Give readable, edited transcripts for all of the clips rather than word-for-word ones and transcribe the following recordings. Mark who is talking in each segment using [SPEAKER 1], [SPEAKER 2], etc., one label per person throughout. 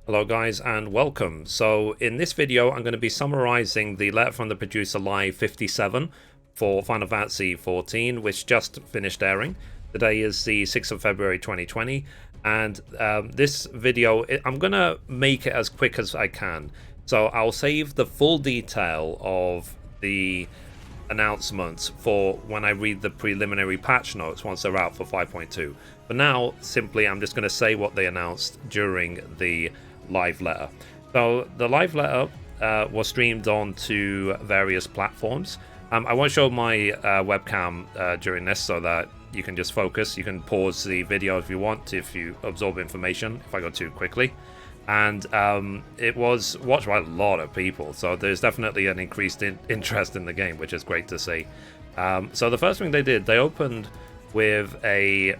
[SPEAKER 1] Hello guys and welcome. So in this video I'm going to be summarizing the letter from the producer Live 57 for Final Fantasy XIV, which just finished airing. Today is the 6th of February 2020, and this video, I'm going to make it as quick as I can. So I'll save the full detail of the announcements for when I read the preliminary patch notes once they're out for 5.2. But now, simply, I'm just going to say what they announced during the live letter. So the live letter was streamed onto various platforms. I won't show my webcam during this so that you can just focus. You can pause the video if you want, if you absorb information, if I go too quickly. And it was watched by a lot of people, so there's definitely an increased interest in the game, which is great to see. So the first thing they did, they opened with the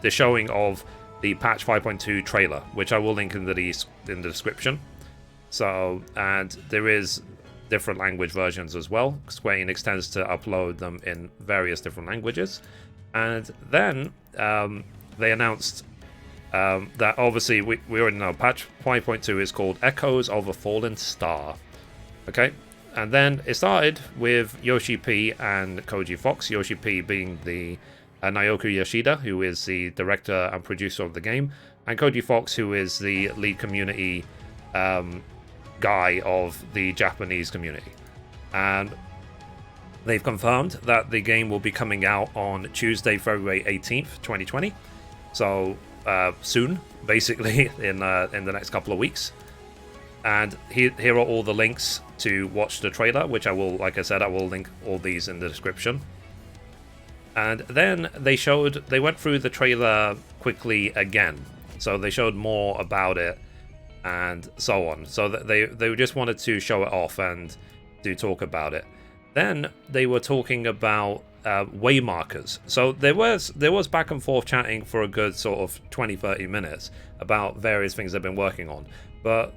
[SPEAKER 1] showing of the patch 5.2 trailer, which I will link in the description. So, and there is different language versions as well. Square Enix tends to upload them in various different languages. And then they announced that obviously we already know patch 5.2 is called Echoes of a Fallen Star. Okay, and then it started with Yoshi P and Koji Fox. Yoshi P being the Naoki Yoshida, who is the director and producer of the game, and Koji Fox, who is the lead community guy of the Japanese community. And they've confirmed that the game will be coming out on Tuesday, February 18th, 2020. So soon, basically, in the next couple of weeks. And here are all the links to watch the trailer, which I will, like I said, I will link all these in the description. And then they went through the trailer quickly again. So they showed more about it and so on. So that they just wanted to show it off and to talk about it. Then they were talking about waymarkers. So there was back and forth chatting for a good sort of 20-30 minutes about various things they've been working on. But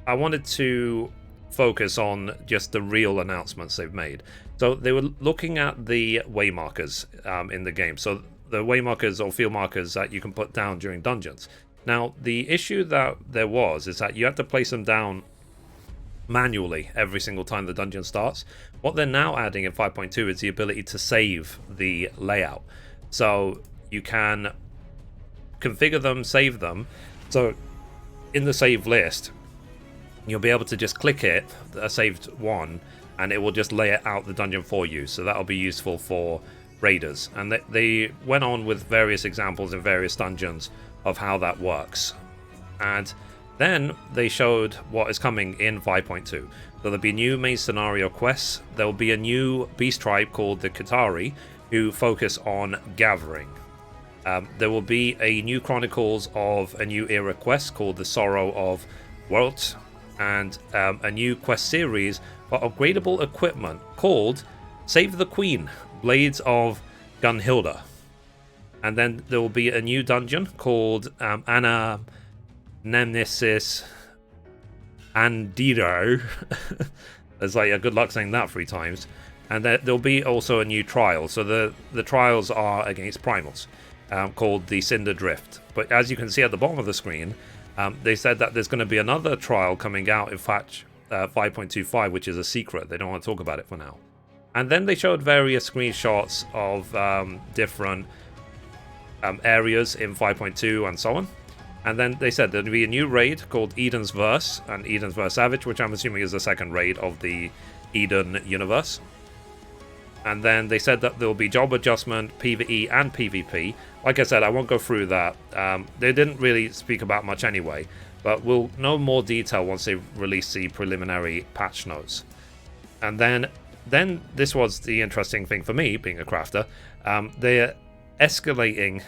[SPEAKER 1] I wanted to focus on just the real announcements they've made. So they were looking at the waymarkers in the game. So the waymarkers or field markers that you can put down during dungeons. Now, the issue that there was is that you have to place them down manually every single time the dungeon starts. What they're now adding in 5.2 is the ability to save the layout. So you can configure them, save them. So in the save list, you'll be able to just click it, a saved one, and it will just lay it out the dungeon for you. So that'll be useful for raiders. And they went on with various examples in various dungeons of how that works. And then they showed what is coming in 5.2. So there'll be new main scenario quests. There'll be a new beast tribe called the Qitari, who focus on gathering. There will be a new Chronicles of a New Era quest called the Sorrow of Worlds, and a new quest series for upgradable equipment called Save the Queen, Blades of Gunhilda. And then there will be a new dungeon called Anna Nemesis Andiro. It's like, good luck saying that 3 times. And there'll be also a new trial. So the trials are against primals, called the Cinder Drift. But as you can see at the bottom of the screen, they said that there's going to be another trial coming out in patch 5.25, which is a secret. They don't want to talk about it for now. And then they showed various screenshots of different areas in 5.2 and so on. And then they said there'll be a new raid called Eden's Verse and Eden's Verse Savage, which I'm assuming is the second raid of the Eden universe. And then they said that there'll be job adjustment, PvE and PvP. Like I said, I won't go through that. They didn't really speak about much anyway, but we'll know more detail once they release the preliminary patch notes. And then this was the interesting thing for me, being a crafter. They're escalating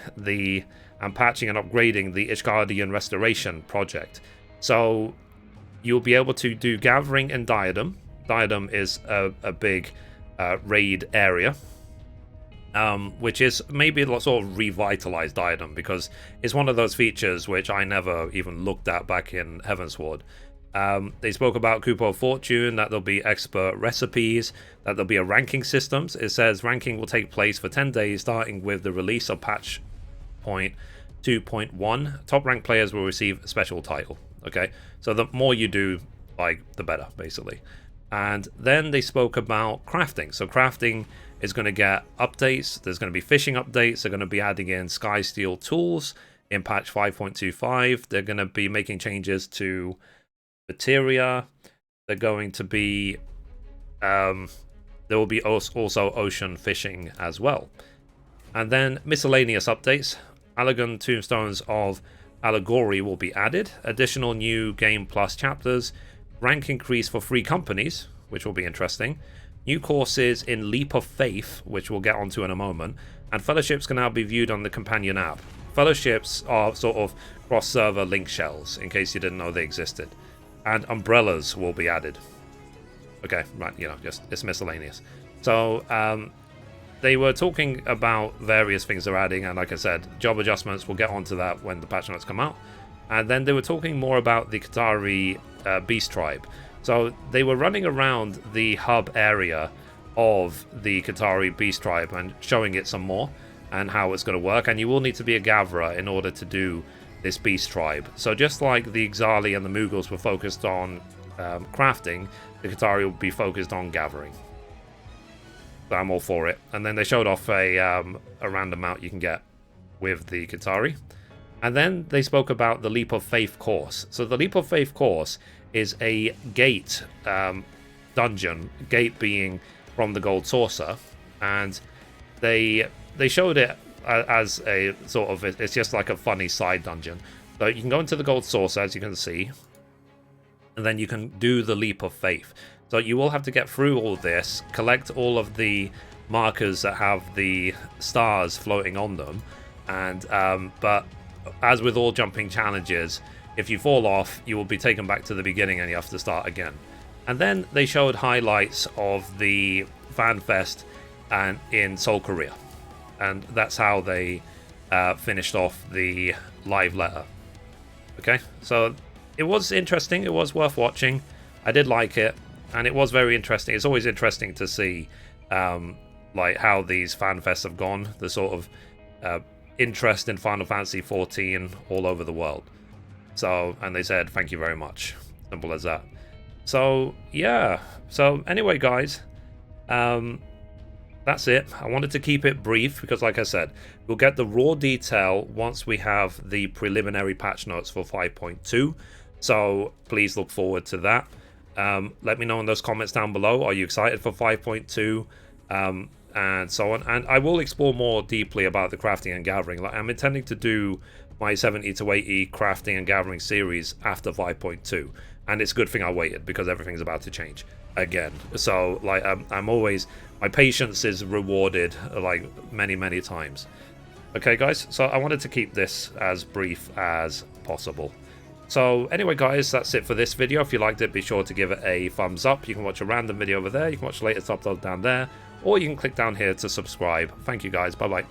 [SPEAKER 1] and patching and upgrading the Ishgardian Restoration project. So you'll be able to do gathering in Diadem. Diadem is a big raid area, which is maybe a sort of revitalized Diadem, because it's one of those features which I never even looked at back in Heavensward. They spoke about Kupo Fortune, that there'll be expert recipes, that there'll be a ranking systems. It says ranking will take place for 10 days, starting with the release of patch point 2.1, top ranked players will receive a special title. Okay, so the more you do, like, the better, basically. And then they spoke about crafting. So crafting is going to get updates. There's going to be fishing updates. They're going to be adding in sky steel tools in patch 5.25. They're going to be making changes to materia. They're going to be there will be also ocean fishing as well. And then miscellaneous updates. Allegan Tombstones of Allegory will be added. Additional new Game Plus chapters. Rank increase for free companies, which will be interesting. New courses in Leap of Faith, which we'll get onto in a moment. And fellowships can now be viewed on the companion app. Fellowships are sort of cross-server link shells, in case you didn't know they existed. And umbrellas will be added. Okay, right, you know, just it's miscellaneous. So, they were talking about various things they're adding, and like I said, job adjustments, we'll get onto that when the patch notes come out. And then they were talking more about the Qatari Beast Tribe. So they were running around the hub area of the Qatari Beast Tribe and showing it some more and how it's going to work. And you will need to be a gatherer in order to do this Beast Tribe. So just like the Ixali and the Mughals were focused on crafting, the Qatari will be focused on gathering. So I'm all for it. And then they showed off a random mount you can get with the Qatari. And then they spoke about the Leap of Faith course. So the Leap of Faith course is a gate dungeon, gate being from the Gold Saucer, and they showed it as a sort of, it's just like a funny side dungeon. So you can go into the Gold Saucer, as you can see, and then you can do the Leap of Faith. So you will have to get through all this, collect all of the markers that have the stars floating on them, and but as with all jumping challenges, if you fall off, you will be taken back to the beginning and you have to start again. And then they showed highlights of the Fan Fest and in Seoul, Korea. And that's how they finished off the live letter. Okay, so it was interesting. It was worth watching. I did like it, and it was very interesting. It's always interesting to see like how these Fan Fests have gone. The sort of interest in Final Fantasy XIV all over the world. So, and they said thank you very much, simple as that. So yeah, so anyway guys, that's it. I wanted to keep it brief because like I said, we'll get the raw detail once we have the preliminary patch notes for 5.2, so please look forward to that. Let me know in those comments down below, are you excited for 5.2? And so on, and I will explore more deeply about the crafting and gathering. Like, I'm intending to do my 70 to 80 crafting and gathering series after 5.2, and it's a good thing I waited because everything's about to change again. So like I'm always, my patience is rewarded like many times. Okay guys, so I wanted to keep this as brief as possible. So anyway guys, that's it for this video. If you liked it, be sure to give it a thumbs up. You can watch a random video over there, you can watch the latest upload down there, or you can click down here to subscribe. Thank you guys, bye bye.